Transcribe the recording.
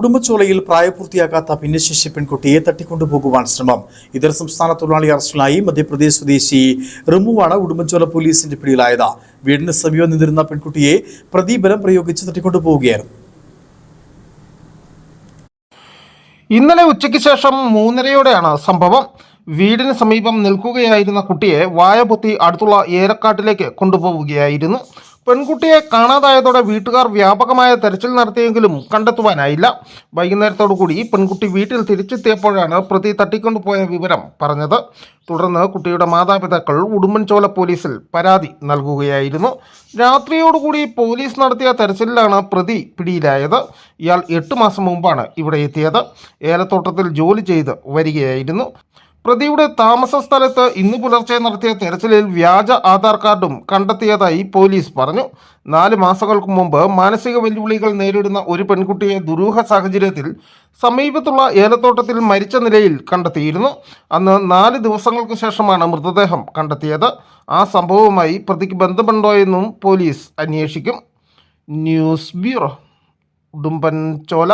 ഉടുമ്പൻചോലയിൽ പ്രായപൂർത്തിയാക്കാത്ത ഭിന്നശേഷി പെൺകുട്ടിയെ തട്ടിക്കൊണ്ടുപോകുവാൻ ശ്രമം. ഇതര സംസ്ഥാന തൊഴിലാളി അറസ്റ്റിലായി. മധ്യപ്രദേശ് സ്വദേശി റിമുവാണ് ഉടുമ്പൻചോല പോലീസിന്റെ പിടിയിലായത്. വീടിന് സമീപം നിന്നിരുന്ന പെൺകുട്ടിയെ പ്രതി ബലം പ്രയോഗിച്ച് തട്ടിക്കൊണ്ടുപോവുകയായിരുന്നു. ഇന്നലെ ഉച്ചയ്ക്ക് ശേഷം 3:30യോടെയാണ് സംഭവം. വീടിന് സമീപം നിൽക്കുകയായിരുന്ന കുട്ടിയെ വായപൊത്തി അടുത്തുള്ള ഏലക്കാട്ടിലേക്ക് കൊണ്ടുപോവുകയായിരുന്നു. പെൺകുട്ടിയെ കാണാതായതോടെ വീട്ടുകാർ വ്യാപകമായ തെരച്ചിൽ നടത്തിയെങ്കിലും കണ്ടെത്തുവാനായില്ല. വൈകുന്നേരത്തോടുകൂടി പെൺകുട്ടി വീട്ടിൽ തിരിച്ചെത്തിയപ്പോഴാണ് പ്രതി തട്ടിക്കൊണ്ടുപോയ വിവരം പറഞ്ഞത്. തുടർന്ന് കുട്ടിയുടെ മാതാപിതാക്കൾ ഉടുമ്പൻചോല പോലീസിൽ പരാതി നൽകുകയായിരുന്നു. രാത്രിയോടുകൂടി പോലീസ് നടത്തിയ തെരച്ചിലിലാണ് പ്രതി പിടിയിലായത്. ഇയാൾ 8 മാസം മുമ്പാണ് ഇവിടെ എത്തിയത്. ഏലത്തോട്ടത്തിൽ ജോലി ചെയ്ത് വരികയായിരുന്നു. പ്രതിയുടെ താമസ സ്ഥലത്ത് ഇന്ന് പുലർച്ചെ നടത്തിയ തെരച്ചിലിൽ വ്യാജ ആധാർ കാർഡും കണ്ടെത്തിയതായി പോലീസ് പറഞ്ഞു. 4 മാസങ്ങൾക്ക് മുമ്പ് മാനസിക വെല്ലുവിളികൾ നേരിടുന്ന ഒരു പെൺകുട്ടിയെ ദുരൂഹ സാഹചര്യത്തിൽ സമീപത്തുള്ള ഏലത്തോട്ടത്തിൽ മരിച്ച നിലയിൽ കണ്ടെത്തിയിരുന്നു. അന്ന് 4 ദിവസങ്ങൾക്ക് ശേഷമാണ് മൃതദേഹം കണ്ടെത്തിയത്. ആ സംഭവവുമായി പ്രതിക്ക് ബന്ധമുണ്ടോയെന്നും പോലീസ് അന്വേഷിക്കും. News bureau, Udumbanchola.